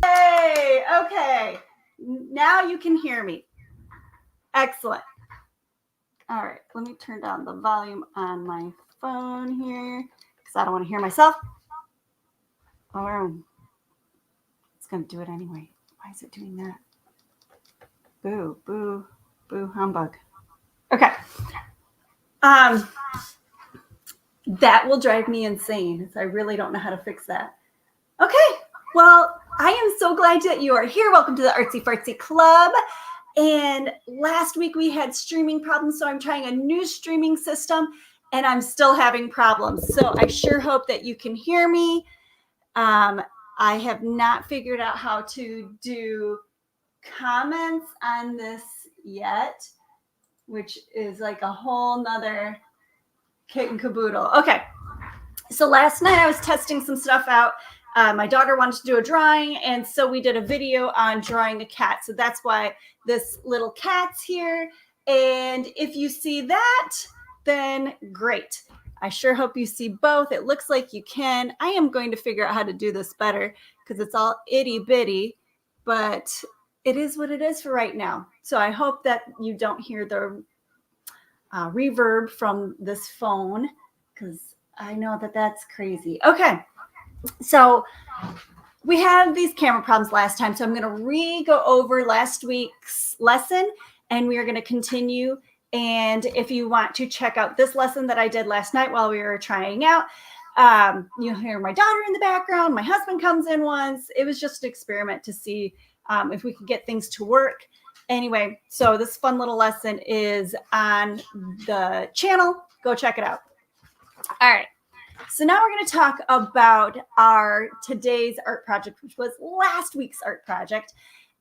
Hey, okay. Now you can hear me. Excellent. All right, let me turn down the volume on my phone here because I don't want to hear myself. Or it's going to do it anyway. Why is it doing that? Boo, boo, boo, humbug. Okay. That will drive me insane. So I really don't know how to fix that. Okay, well, I am so glad that you are here. Welcome to the Artsy Fartsy Club. And last week we had streaming problems, so I'm trying a new streaming system, and I'm still having problems. So I sure hope that you can hear me. I have not figured out how to do comments on this yet, which is like a whole nother kit and caboodle. Okay, so last night I was testing some stuff out. My daughter wanted to do a drawing, and so we did a video on drawing a cat. So that's why this little cat's here. And if you see that, then great. I sure hope you see both. It looks like you can. I am going to figure out how to do this better because it's all itty bitty, but it is what it is for right now. So I hope that you don't hear the reverb from this phone because I know that that's crazy. Okay. So we had these camera problems last time, so I'm going to go over last week's lesson, and we are going to continue. And if you want to check out this lesson that I did last night while we were trying out, you'll hear my daughter in the background. My husband comes in once. It was just an experiment to see if we could get things to work. Anyway, so this fun little lesson is on the channel. Go check it out. All right. So now we're going to talk about our today's art project, which was last week's art project.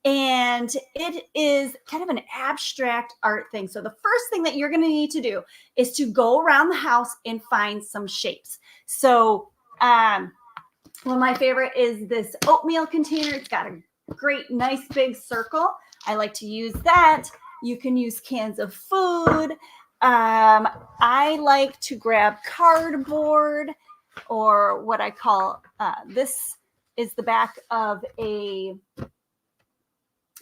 And it is kind of an abstract art thing. So the first thing that you're going to need to do is to go around the house and find some shapes. So one of my favorite is this oatmeal container. It's got a great, nice big circle. I like to use that. You can use cans of food. I like to grab cardboard, or what I call, this is the back of a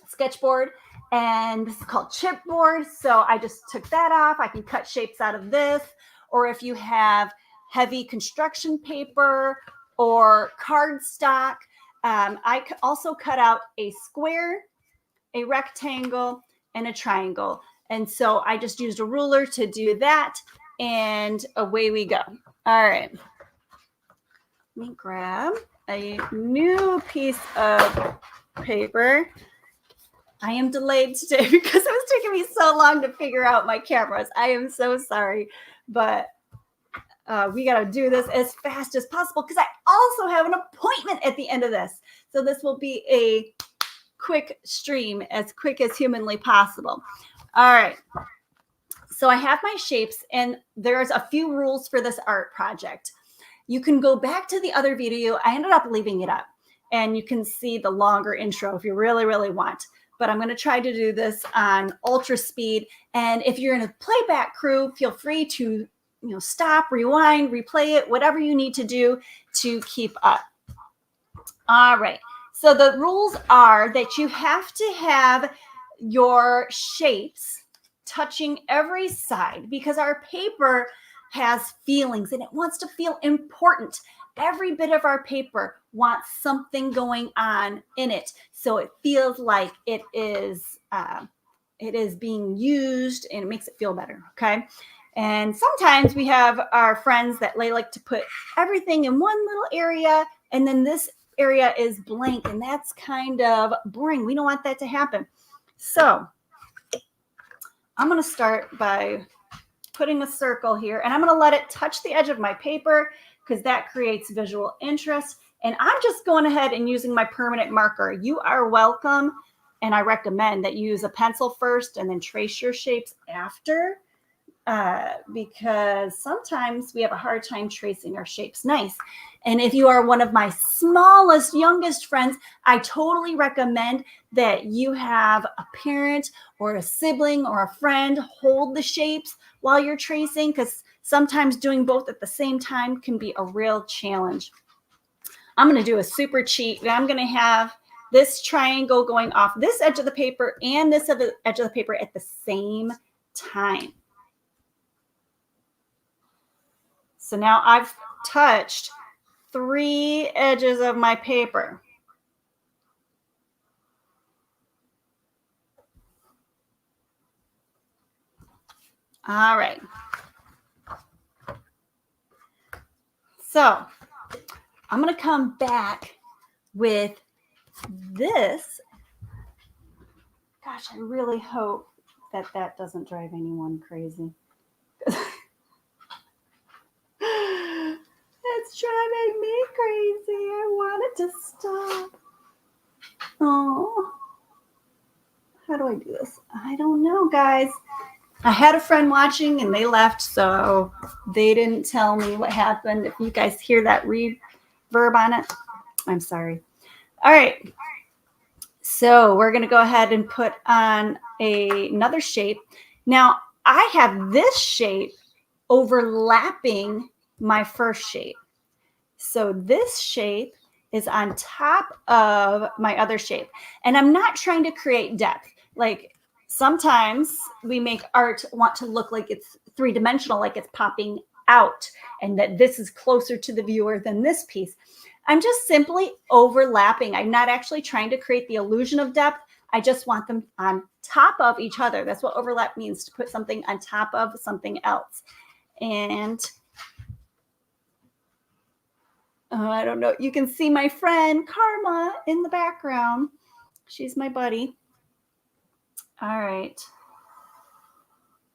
sketchboard, and this is called chipboard. So I just took that off. I can cut shapes out of this, or if you have heavy construction paper or cardstock, I also cut out a square, a rectangle, and a triangle. And so I just used a ruler to do that, and away we go. All right. Let me grab a new piece of paper. I am delayed today because it was taking me so long to figure out my cameras. I am so sorry, but we got to do this as fast as possible because I also have an appointment at the end of this. So this will be a quick stream, as quick as humanly possible. All right. So I have my shapes, and there's a few rules for this art project. You can go back to the other video. I ended up leaving it up, and you can see the longer intro if you really, really want. But I'm going to try to do this on ultra speed. And if you're in a playback crew, feel free to stop, rewind, replay it, whatever you need to do to keep up. All right. So the rules are that you have to have your shapes touching every side because our paper has feelings and it wants to feel important. Every bit of our paper wants something going on in it, so it feels like it is being used, and it makes it feel better. Okay. And sometimes we have our friends that they like to put everything in one little area, and then this area is blank, and that's kind of boring. We don't want that to happen. So I'm going to start by putting a circle here, and I'm going to let it touch the edge of my paper because that creates visual interest. And I'm just going ahead and using my permanent marker. You are welcome, and I recommend that you use a pencil first and then trace your shapes after, because sometimes we have a hard time tracing our shapes nice. And if you are one of my smallest, youngest friends, I totally recommend that you have a parent or a sibling or a friend hold the shapes while you're tracing, because sometimes doing both at the same time can be a real challenge. I'm going to do a super cheat. I'm going to have this triangle going off this edge of the paper and this edge of the paper at the same time. So now I've touched 3 edges of my paper. All right. So I'm going to come back with this. Gosh, I really hope that that doesn't drive anyone crazy. It's driving me crazy. I want it to stop. Oh, how do I do this? I don't know, guys. I had a friend watching and they left, so they didn't tell me what happened. If you guys hear that reverb on it, I'm sorry. All right. So we're going to go ahead and put on another shape. Now, I have this shape overlapping my first shape. So this shape is on top of my other shape. And I'm not trying to create depth. Like sometimes we make art want to look like it's 3-dimensional, like it's popping out, and that this is closer to the viewer than this piece. I'm just simply overlapping. I'm not actually trying to create the illusion of depth. I just want them on top of each other. That's what overlap means, to put something on top of something else. And I don't know. You can see my friend Karma in the background. She's my buddy. All right.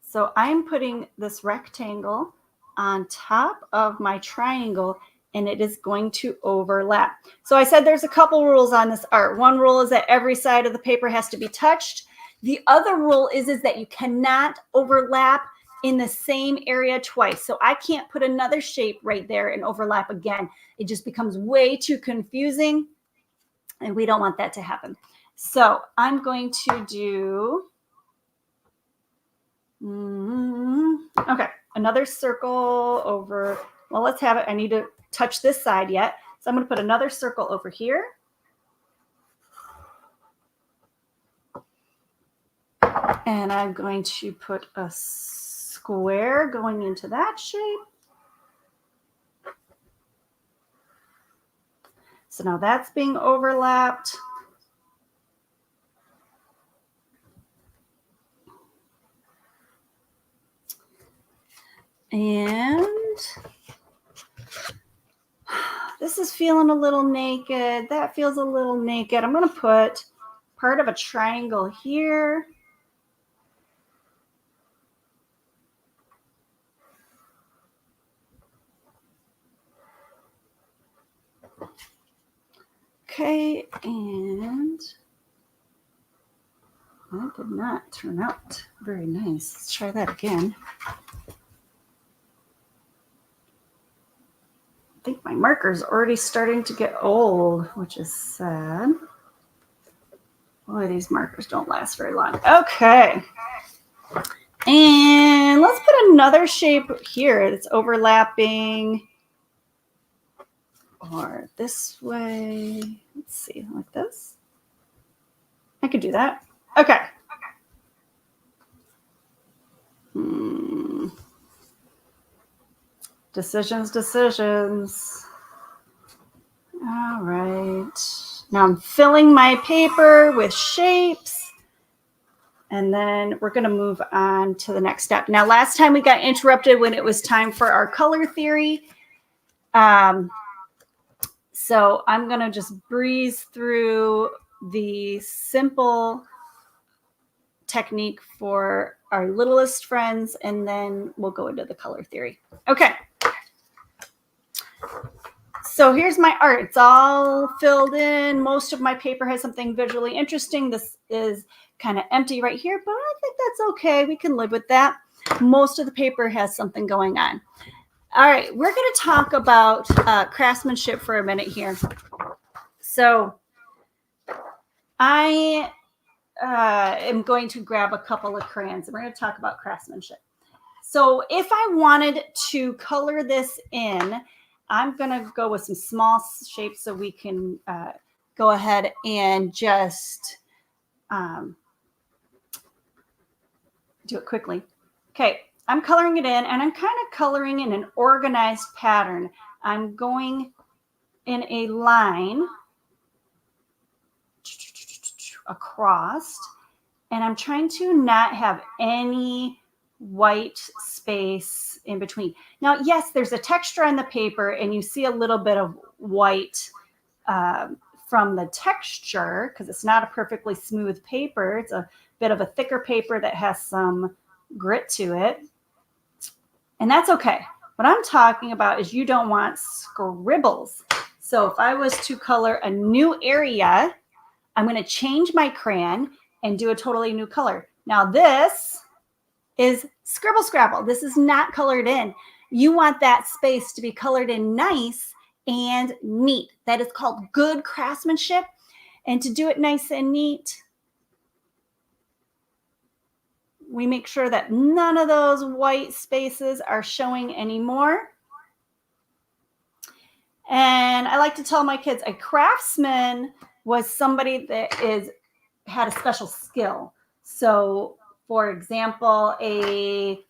So I'm putting this rectangle on top of my triangle, and it is going to overlap. So I said there's a couple rules on this art. One rule is that every side of the paper has to be touched. The other rule is that you cannot overlap in the same area twice. So I can't put another shape right there and overlap again. It just becomes way too confusing, and we don't want that to happen. So I'm going to do, okay, another circle over. Well, let's have it. I need to touch this side yet. So I'm going to put another circle over here. And I'm going to put a square going into that shape. So now that's being overlapped. And this is feeling a little naked. That feels a little naked. I'm going to put part of a triangle here. Okay, and that did not turn out very nice. Let's try that again. I think my marker's already starting to get old, which is sad. Boy, these markers don't last very long. Okay. And let's put another shape here that's overlapping. Or this way. Let's see, like this. I could do that. Okay. Decisions. All right. Now I'm filling my paper with shapes. And then we're going to move on to the next step. Now, last time we got interrupted when it was time for our color theory. So I'm going to just breeze through the simple technique for our littlest friends, and then we'll go into the color theory. Okay. So here's my art. It's all filled in. Most of my paper has something visually interesting. This is kind of empty right here, but I think that's okay. We can live with that. Most of the paper has something going on. All right, we're going to talk about craftsmanship for a minute here. So I am going to grab a couple of crayons, and we're going to talk about craftsmanship. So if I wanted to color this in, I'm going to go with some small shapes so we can go ahead and just do it quickly. Okay, I'm coloring it in, and I'm kind of coloring in an organized pattern. I'm going in a line across, and I'm trying to not have any white space in between. Now, yes, there's a texture on the paper, and you see a little bit of white from the texture because it's not a perfectly smooth paper. It's a bit of a thicker paper that has some grit to it. And that's okay. What I'm talking about is you don't want scribbles. So if I was to color a new area, I'm going to change my crayon and do a totally new color. Now this is scribble scrabble. This is not colored in. You want that space to be colored in nice and neat. That is called good craftsmanship. And to do it nice and neat, we make sure that none of those white spaces are showing anymore. And I like to tell my kids a craftsman was somebody that had a special skill. So, for example, a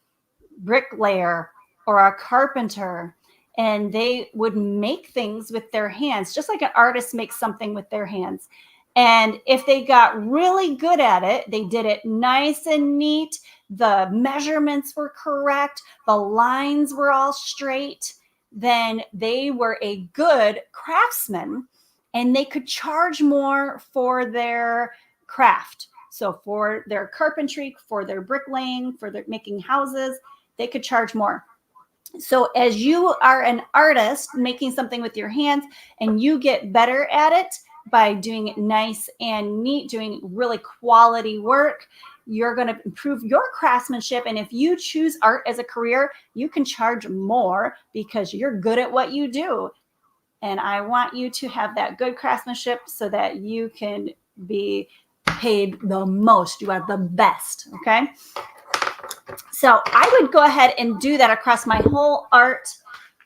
bricklayer or a carpenter, and they would make things with their hands, just like an artist makes something with their hands. And if they got really good at it, they did it nice and neat. The measurements were correct. The lines were all straight. Then they were a good craftsman, and they could charge more for their craft. So for their carpentry, for their bricklaying, for their making houses, they could charge more. So as you are an artist making something with your hands and you get better at it by doing it nice and neat, doing really quality work, you're going to improve your craftsmanship. And if you choose art as a career, you can charge more because you're good at what you do. And I want you to have that good craftsmanship so that you can be paid the most. You are the best. Okay. So I would go ahead and do that across my whole art,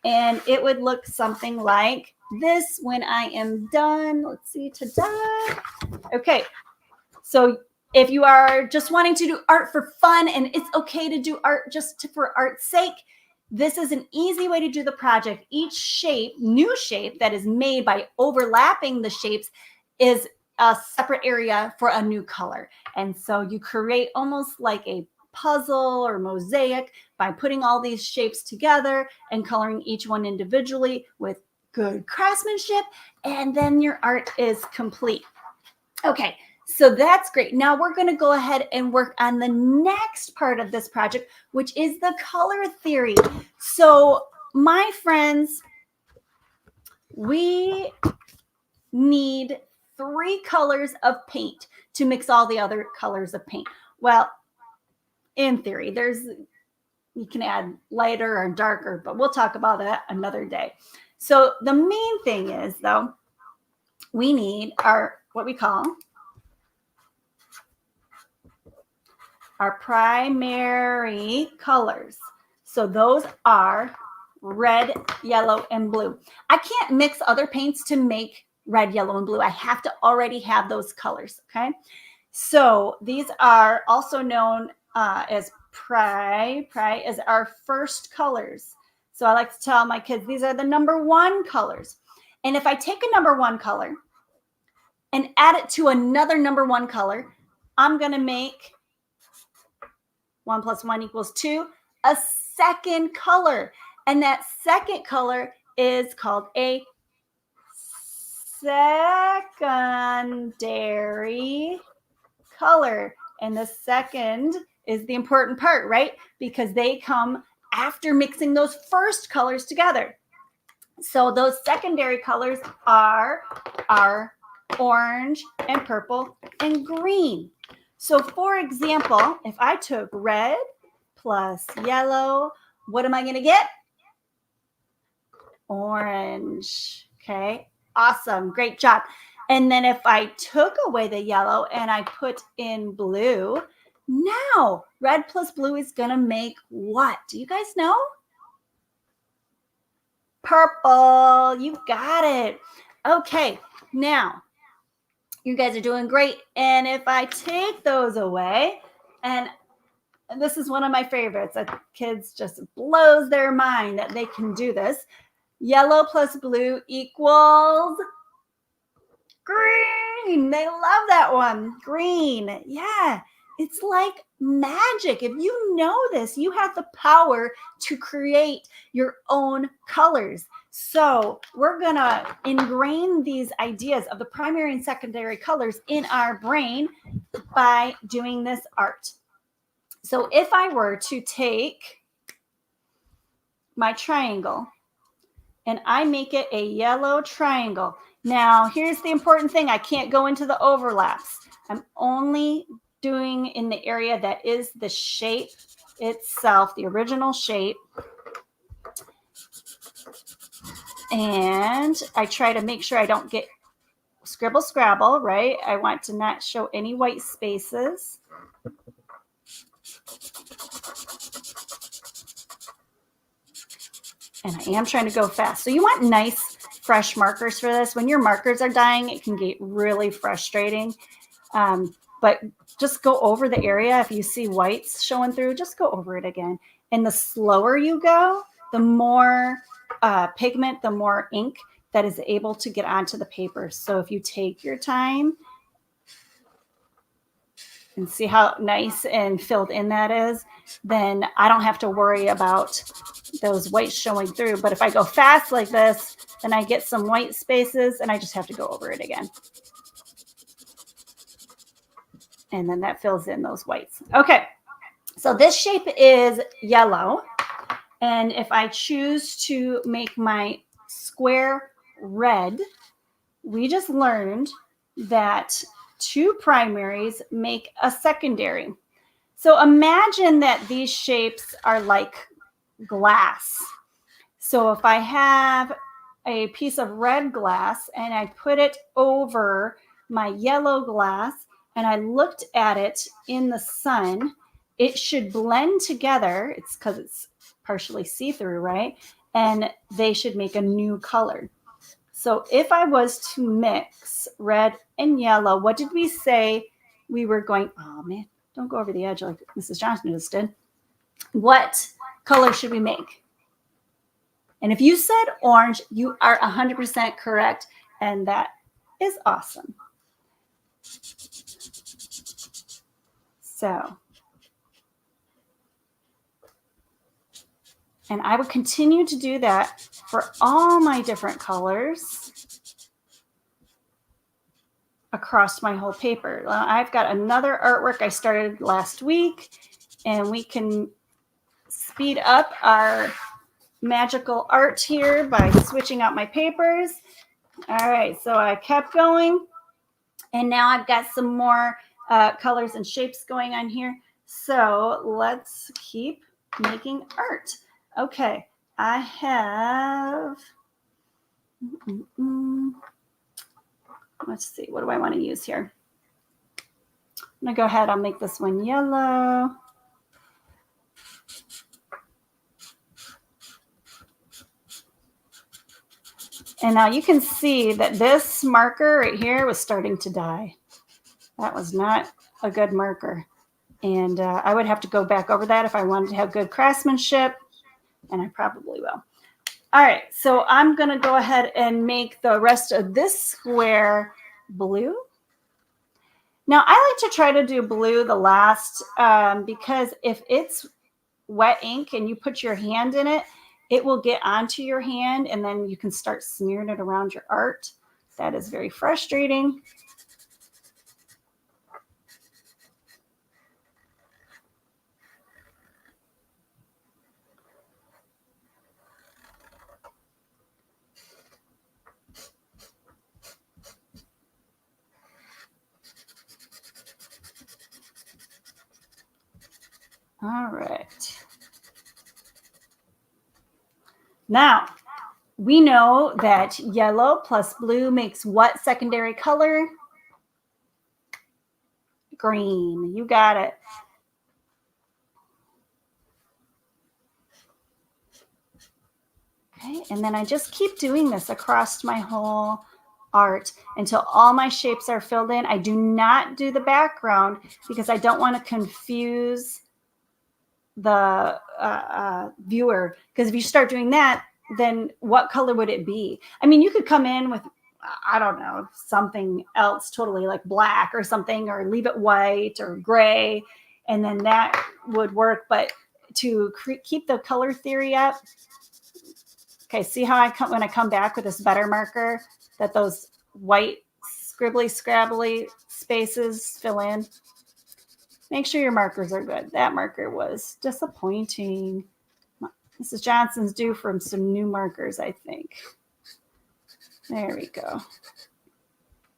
and it would look something like this when I am done. Let's see, ta-da. Okay, so if you are just wanting to do art for fun, and it's okay to do art just for art's sake, this is an easy way to do the project. Each shape, new shape that is made by overlapping the shapes is a separate area for a new color. And so you create almost like a puzzle or mosaic by putting all these shapes together and coloring each one individually with good craftsmanship, and then your art is complete. Okay, so that's great. Now we're going to go ahead and work on the next part of this project, which is the color theory. So my friends, we need 3 colors of paint to mix all the other colors of paint. Well, in theory, you can add lighter or darker, but we'll talk about that another day. So the main thing is, though, we need what we call our primary colors. So those are red, yellow, and blue. I can't mix other paints to make red, yellow, and blue. I have to already have those colors, okay? So these are also known as Pri is our first colors. So I like to tell my kids these are the number 1 colors. And if I take a number 1 color and add it to another number 1 color, I'm going to make 1 + 1 = 2, a second color. And that second color is called a secondary color. And the second is the important part, right? Because they come after mixing those first colors together. So those secondary colors are our orange and purple and green. So for example, if I took red plus yellow, what am I going to get? Orange. Okay, awesome. Great job. And then if I took away the yellow and I put in blue, Now, red plus blue is going to make what? Do you guys know? Purple. You got it. Okay, now you guys are doing great. And if I take those away, and this is one of my favorites, that kids just blows their mind that they can do this. Yellow plus blue equals green. They love that one. Green. Yeah. It's like magic. If you know this, you have the power to create your own colors. So we're going to ingrain these ideas of the primary and secondary colors in our brain by doing this art. So if I were to take my triangle and I make it a yellow triangle. Now, here's the important thing. I can't go into the overlaps. I'm only doing in the area that is the shape itself, the original shape. And I try to make sure I don't get scribble scrabble, right? I want to not show any white spaces. And I am trying to go fast. So you want nice, fresh markers for this. When your markers are dying, it can get really frustrating. But just go over the area. If you see whites showing through, just go over it again. And the slower you go, the more pigment, the more ink that is able to get onto the paper. So if you take your time and see how nice and filled in that is, then I don't have to worry about those whites showing through. But if I go fast like this, then I get some white spaces and I just have to go over it again. And then that fills in those whites. Okay, so this shape is yellow. And if I choose to make my square red, we just learned that two primaries make a secondary. So imagine that these shapes are like glass. So if I have a piece of red glass and I put it over my yellow glass and I looked at it in the sun, it should blend together. It's because it's partially see-through, right? And they should make a new color. So if I was to mix red and yellow, what did we say we were going? Oh man, don't go over the edge like Mrs. Johnson just did. What color should we make? And if you said orange, you are 100% correct. And that is awesome. So, and I would continue to do that for all my different colors across my whole paper. I've got another artwork I started last week, and we can speed up our magical art here by switching out my papers. All right, so I kept going, and now I've got some more colors and shapes going on here. So let's keep making art. Okay, I have, let's see, what do I want to use here? I'm gonna go ahead, I'll make this one yellow. And now you can see that this marker right here was starting to die. That was not a good marker. And I would have to go back over that if I wanted to have good craftsmanship, and I probably will. All right, so I'm gonna go ahead and make the rest of this square blue. Now I like to try to do blue the last because if it's wet ink and you put your hand in it, it will get onto your hand and then you can start smearing it around your art. That is very frustrating. All right. Now, we know that yellow plus blue makes what secondary color? Green. You got it. Okay, and then I just keep doing this across my whole art until all my shapes are filled in. I do not do the background because I don't want to confuse the viewer, because if you start doing that, then what color would it be? I mean, you could come in with, I don't know, something else totally, like black or something, or leave it white or gray, and then that would work. But to keep the color theory up, okay, see how when I come back with this better marker, that those white scribbly scrabbly spaces fill in. Make sure your markers are good. That marker was disappointing. Mrs. Johnson's due for some new markers, I think. There we go.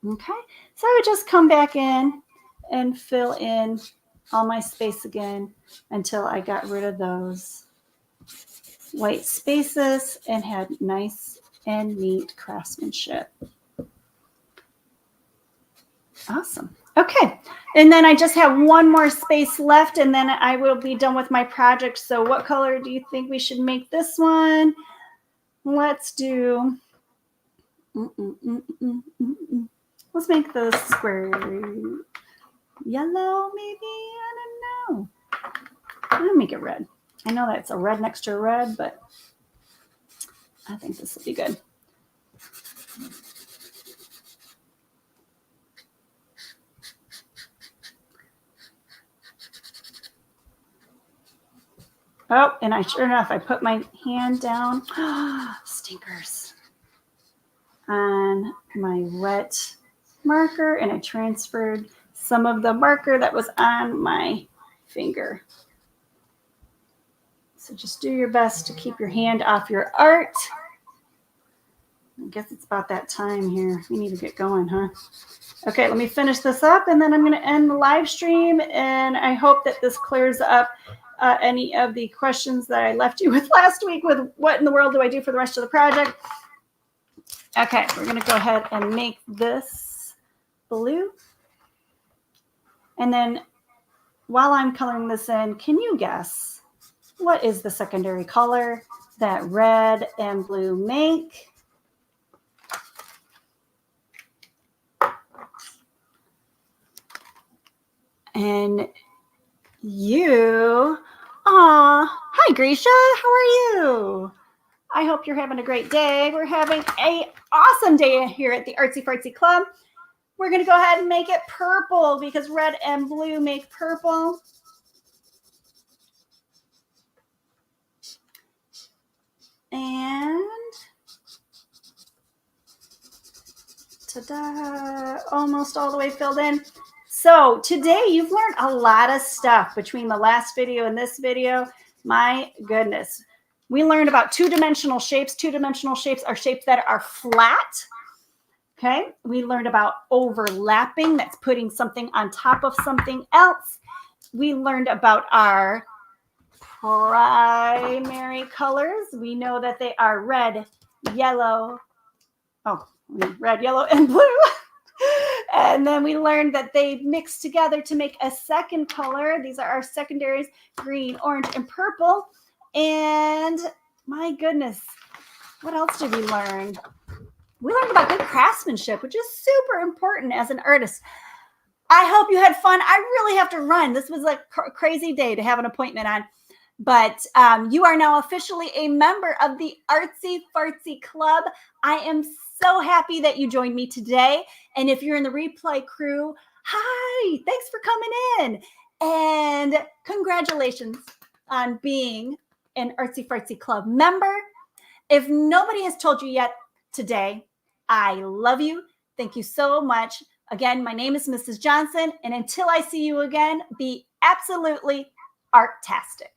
Okay, so I would just come back in and fill in all my space again until I got rid of those white spaces and had nice and neat craftsmanship. Awesome. Okay, and then I just have one more space left, and then I will be done with my project. So what color do you think we should make this one? Let's do, let's make the square yellow, maybe? I don't know. I'm gonna make it red. I know that's a red next to a red, but I think this will be good. Oh, and sure enough, I put my hand down, stinkers, on my wet marker, and I transferred some of the marker that was on my finger. So just do your best to keep your hand off your art. I guess it's about that time here. We need to get going, huh? Okay, let me finish this up, and then I'm going to end the live stream, and I hope that this clears up any of the questions that I left you with last week with what in the world do I do for the rest of the project. Okay, we're going to go ahead and make this blue. And then while I'm coloring this in, can you guess what is the secondary color that red and blue make? And you, hi Grisha, how are you? I hope you're having a great day. We're having an awesome day here at the Artsy Fartsy Club. We're going to go ahead and make it purple because red and blue make purple. And ta-da, almost all the way filled in. So today you've learned a lot of stuff between the last video and this video. My goodness. We learned about two-dimensional shapes. Two-dimensional shapes are shapes that are flat. Okay. We learned about overlapping. That's putting something on top of something else. We learned about our primary colors. We know that they are red, yellow, and blue. And then we learned that they mix together to make a second color. These are our secondaries, green, orange, and purple. And my goodness, what else did we learn? We learned about good craftsmanship, which is super important as an artist. I hope you had fun. I really have to run. This was a crazy day to have an appointment on. But you are now officially a member of the Artsy Fartsy Club. I am so happy that you joined me today. And if you're in the replay crew, hi, thanks for coming in. And congratulations on being an Artsy Fartsy Club member. If nobody has told you yet today, I love you. Thank you so much. Again, my name is Mrs. Johnson. And until I see you again, be absolutely artastic.